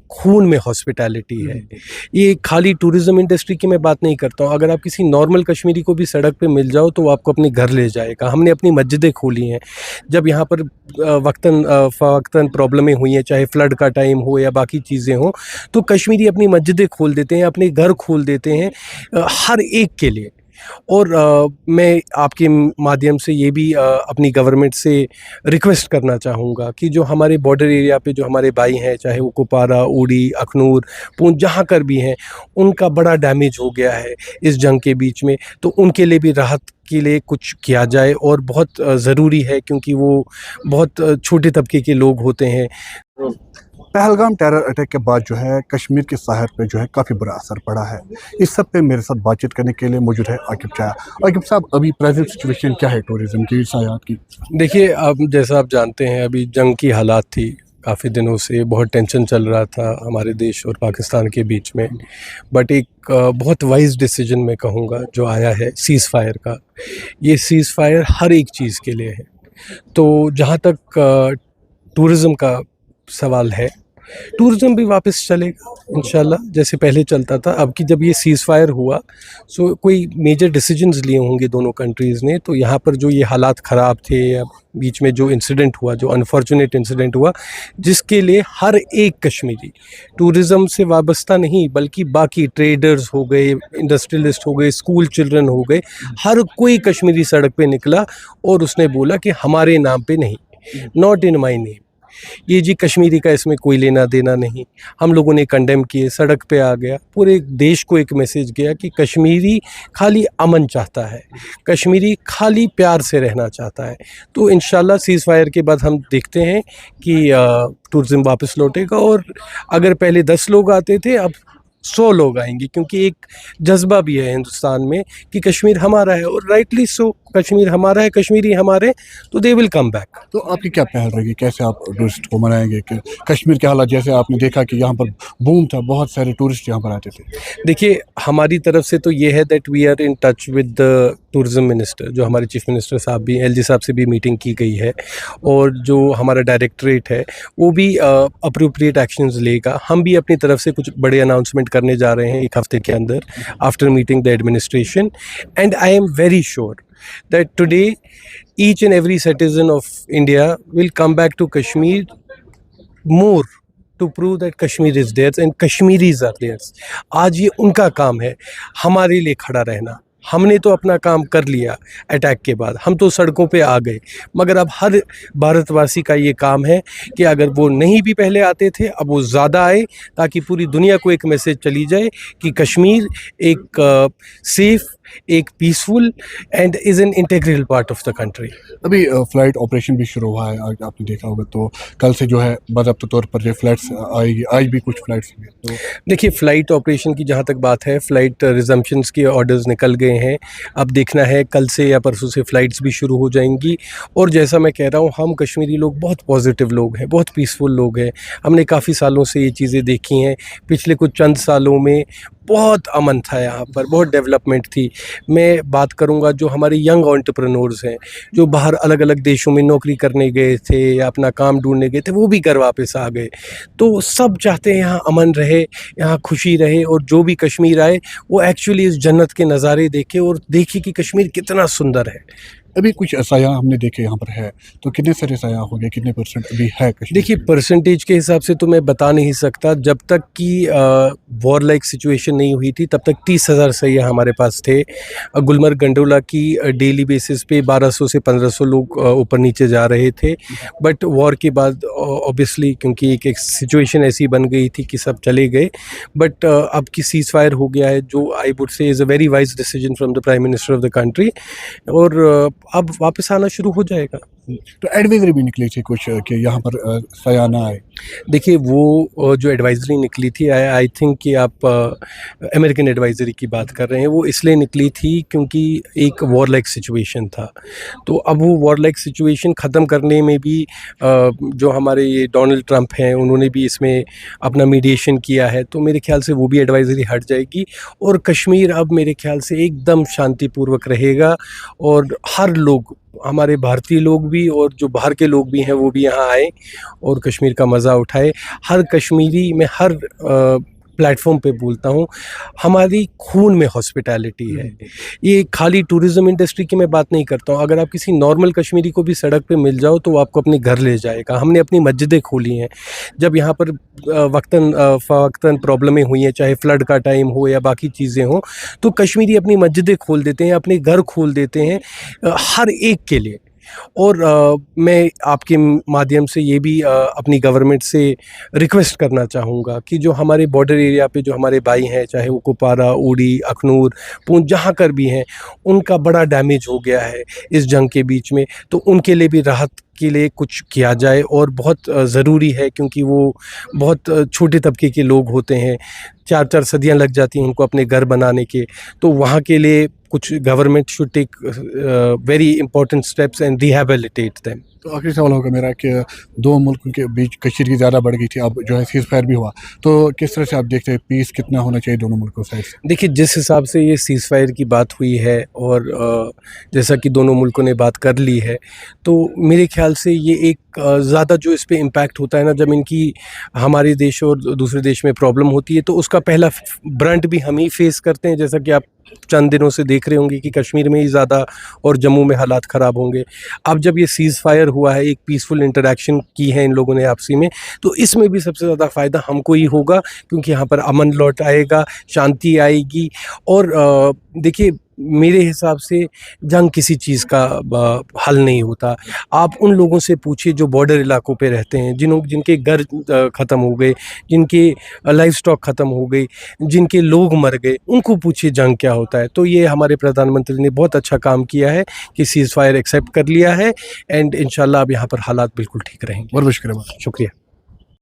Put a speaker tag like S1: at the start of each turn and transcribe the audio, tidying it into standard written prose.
S1: खून में हॉस्पिटैलिटी है। ये खाली टूरिज़्म इंडस्ट्री की मैं बात नहीं करता हूँ। अगर आप किसी नॉर्मल कश्मीरी को भी सड़क पे मिल जाओ तो वो आपको अपने घर ले जाएगा। हमने अपनी मस्जिदें खोली हैं। जब यहाँ पर वक्तन प्रॉब्लमें हुई हैं, चाहे फ्लड का टाइम हो या बाकी चीज़ें हों, तो कश्मीरी अपनी मस्जिदें खोल देते हैं, अपने घर खोल देते हैं हर एक के लिए। और मैं आपके माध्यम से ये भी अपनी गवर्नमेंट से रिक्वेस्ट करना चाहूँगा कि जो हमारे बॉर्डर एरिया पे जो हमारे भाई हैं, चाहे वो कुपवारा, उड़ी, अखनूर, पूंछ जहाँ कर भी हैं, उनका बड़ा डैमेज हो गया है इस जंग के बीच में, तो उनके लिए भी राहत के लिए कुछ किया जाए और बहुत ज़रूरी है, क्योंकि वो बहुत छोटे तबके के लोग होते हैं।
S2: पहलगाम टेरर अटैक के बाद जो है कश्मीर के साहिल पे जो है काफ़ी बुरा असर पड़ा है। इस सब पे मेरे साथ बातचीत करने के लिए मौजूद है आकिब चाया। आकिब साहब, अभी प्रेजेंट सिचुएशन क्या है टूरिज़्म की, सायाहत की?
S1: देखिए, अब जैसा आप जानते हैं, अभी जंग की हालात थी, काफ़ी दिनों से बहुत टेंशन चल रहा था हमारे देश और पाकिस्तान के बीच में। बट एक बहुत वाइज डिसीजन मैं कहूँगा जो आया है सीज़ फायर का। ये सीज़ फायर हर एक चीज़ के लिए है। तो जहाँ तक टूरिज़्म का सवाल है, टूरिज़्म भी वापस चलेगा इंशाल्लाह, जैसे पहले चलता था। अब कि जब ये सीज़ फायर हुआ, सो कोई मेजर डिसीजंस लिए होंगे दोनों कंट्रीज़ ने, तो यहाँ पर जो ये हालात ख़राब थे या बीच में जो इंसिडेंट हुआ, जो अनफॉर्चुनेट इंसिडेंट हुआ, जिसके लिए हर एक कश्मीरी टूरिज़्म से वाबस्ता नहीं बल्कि बाकी ट्रेडर्स हो गए, इंडस्ट्रियलिस्ट हो गए, स्कूल चिल्ड्रन हो गए, हर कोई कश्मीरी सड़क पे निकला और उसने बोला कि हमारे नाम पे नहीं, नॉट इन माई नेम। ये जी कश्मीरी का इसमें कोई लेना देना नहीं। हम लोगों ने कंडेम किए, सड़क पे आ गया, पूरे देश को एक मैसेज गया कि कश्मीरी खाली अमन चाहता है, कश्मीरी खाली प्यार से रहना चाहता है। तो इंशाल्लाह सीज़ फायर के बाद हम देखते हैं कि टूरिज़्म वापस लौटेगा, और अगर पहले 10 लोग आते थे, अब 100 लोग आएंगे, क्योंकि एक जज्बा भी है हिंदुस्तान में कि कश्मीर हमारा है, और राइटली सो। कश्मीर हमारा है, कश्मीरी हमारे, तो दे विल कम बैक।
S2: तो आपकी क्या पहल रहेगी, कैसे आप टूरिस्ट को मनाएंगे कि कश्मीर के हालात, जैसे आपने देखा कि यहाँ पर बूम था, बहुत सारे टूरिस्ट यहाँ पर आते थे?
S1: देखिए, हमारी तरफ से तो ये है that we are in touch with the tourism minister, जो हमारे चीफ मिनिस्टर साहब भी, एलजी साहब से भी मीटिंग की गई है, और जो हमारा डायरेक्टरेट है वो भी अप्रोप्रिएट एक्शंस लेगा। हम भी अपनी तरफ से कुछ बड़े अनाउंसमेंट करने जा रहे हैं 1 हफ्ते के अंदर, after meeting the administration. And I am very sure that today each and every citizen of India will come back to Kashmir more to prove that Kashmir is theirs and Kashmiris are theirs. आज ये उनका काम है हमारे लिए खड़ा रहना। हमने तो अपना काम कर लिया अटैक के बाद, हम तो सड़कों पे आ गए, मगर अब हर भारतवासी का ये काम है कि अगर वो नहीं भी पहले आते थे, अब वो ज़्यादा आए, ताकि पूरी दुनिया को एक मैसेज चली जाए कि कश्मीर एक सेफ़, एक peaceful and is an integral part of the country.
S2: अभी फ़्लाइट ऑपरेशन भी शुरू हुआ है, आज आपने देखा होगा, तो कल से जो है बाज़ाब्ता तौर पर ये फ़्लाइट्स आएगी। आज भी कुछ फ़्लाइट्स हैं। तो
S1: देखिए, फ़्लाइट ऑपरेशन की जहाँ तक बात है, फ़्लाइट रिजम्पशंस के ऑर्डर्स निकल गए हैं। अब देखना है कल से या परसों से फ़्लाइट्स भी शुरू हो जाएंगी। और जैसा मैं कह रहा हूँ, हम कश्मीरी लोग बहुत पॉजिटिव लोग हैं, बहुत पीसफुल लोग हैं। हमने काफ़ी सालों से ये चीज़ें देखी हैं। पिछले कुछ चंद सालों में बहुत अमन था यहाँ पर, बहुत डेवलपमेंट थी। मैं बात करूँगा जो हमारे यंग एंटरप्रेन्योर्स हैं, जो बाहर अलग अलग देशों में नौकरी करने गए थे या अपना काम ढूंढने गए थे, वो भी घर वापस आ गए। तो सब चाहते हैं यहाँ अमन रहे, यहाँ खुशी रहे, और जो भी कश्मीर आए वो एक्चुअली इस जन्नत के नज़ारे देखे और देखे कि कश्मीर कितना सुंदर है।
S2: अभी कुछ साया हमने देखे यहाँ पर है, तो कितने सारे साया हो गए, कितने परसेंट अभी है कश्मीर?
S1: देखिए, परसेंटेज के हिसाब से तो मैं बता नहीं सकता। जब तक कि वॉर लाइक सिचुएशन नहीं हुई थी, तब तक 30,000 सैयाह हमारे पास थे। गुलमर्ग गंडोला की डेली बेसिस पे 1200 से 1500 लोग ऊपर नीचे जा रहे थे। बट वॉर के बाद ऑब्वियसली, क्योंकि एक सिचुएशन ऐसी बन गई थी कि सब चले गए। बट अब की सीज़ फायर हो गया है, जो I would say is a very wise decision from the prime minister of the country, और अब वापस आना शुरू हो जाएगा।
S2: तो एडवाइजरी भी निकली थी कुछ कि यहाँ पर साया ना आए?
S1: देखिए, वो जो एडवाइजरी निकली थी, आई थिंक कि आप अमेरिकन एडवाइजरी की बात कर रहे हैं, वो इसलिए निकली थी क्योंकि एक वॉर लाइक सिचुएशन था। तो अब वो वॉर लाइक सिचुएशन ख़त्म करने में भी जो हमारे ये डोनाल्ड ट्रंप हैं, उन्होंने भी इसमें अपना मीडिएशन किया है। तो मेरे ख्याल से वो भी एडवाइजरी हट जाएगी, और कश्मीर अब मेरे ख्याल से एकदम शांतिपूर्वक रहेगा, और हर लोग हमारे भारतीय लोग भी और जो बाहर के लोग भी हैं वो भी यहाँ आए और कश्मीर का मज़ा उठाए। हर कश्मीरी, मैं हर प्लेटफॉर्म पे बोलता हूँ, हमारी खून में हॉस्पिटैलिटी है। ये खाली टूरिज़्म इंडस्ट्री की मैं बात नहीं करता हूँ। अगर आप किसी नॉर्मल कश्मीरी को भी सड़क पे मिल जाओ तो वो आपको अपने घर ले जाएगा। हमने अपनी मस्जिदें खोली हैं। जब यहाँ पर वक्तन प्रॉब्लमें हुई हैं, चाहे फ्लड का टाइम हो या बाकी चीज़ें हों, तो कश्मीरी अपनी मस्जिदें खोल देते हैं, अपने घर खोल देते हैं हर एक के लिए। और मैं आपके माध्यम से ये भी अपनी गवर्नमेंट से रिक्वेस्ट करना चाहूँगा कि जो हमारे बॉर्डर एरिया पे जो हमारे भाई हैं, चाहे वो कुपवारा, उड़ी, अखनूर, पूंछ, जहाँ कर भी हैं, उनका बड़ा डैमेज हो गया है इस जंग के बीच में, तो उनके लिए भी राहत के लिए कुछ किया जाए और बहुत ज़रूरी है, क्योंकि वो बहुत छोटे तबके के लोग होते हैं। 4-4 सदियाँ लग जाती हैं उनको अपने घर बनाने के, तो वहाँ के लिए कुछ government should take very important steps and rehabilitate them.
S2: तो आखिरी सवाल होगा मेरा कि दो मुल्कों के बीच कशीदगी ज़्यादा बढ़ गई थी, अब जो है सीज़ फायर भी हुआ, तो किस तरह से आप देखते हैं पीस कितना होना चाहिए दोनों मुल्कों साइड से?
S1: देखिए, जिस हिसाब से ये सीज़ फायर की बात हुई है और जैसा कि दोनों मुल्कों ने बात कर ली है, तो मेरे ख़्याल से ये एक ज़्यादा जो इस पे इम्पैक्ट होता है ना, जब इनकी हमारे देश और दूसरे देश में प्रॉब्लम होती है, तो उसका पहला ब्रंट भी हम ही फेस करते हैं। जैसा कि आप चंद दिनों से देख रहे होंगे कि कश्मीर में ही ज़्यादा और जम्मू में हालात ख़राब होंगे। अब जब ये सीज़ फायर हुआ है, एक पीसफुल इंटरैक्शन की है इन लोगों ने आपसी में, तो इसमें भी सबसे ज़्यादा फ़ायदा हमको ही होगा, क्योंकि यहाँ पर अमन लौट आएगा, शांति आएगी। और देखिए, मेरे हिसाब से जंग किसी चीज़ का हल नहीं होता। आप उन लोगों से पूछिए जो बॉर्डर इलाकों पे रहते हैं, जिनके घर ख़त्म हो गए, जिनके लाइफ स्टॉक ख़त्म हो गई, जिनके लोग मर गए, उनको पूछिए जंग क्या होता है। तो ये हमारे प्रधानमंत्री ने बहुत अच्छा काम किया है कि सीज़ फायर एक्सेप्ट कर लिया है, एंड इंशाल्लाह अब यहाँ पर हालात बिल्कुल ठीक रहेंगे।
S2: बहुत शुक्रिया।
S1: शुक्रिया।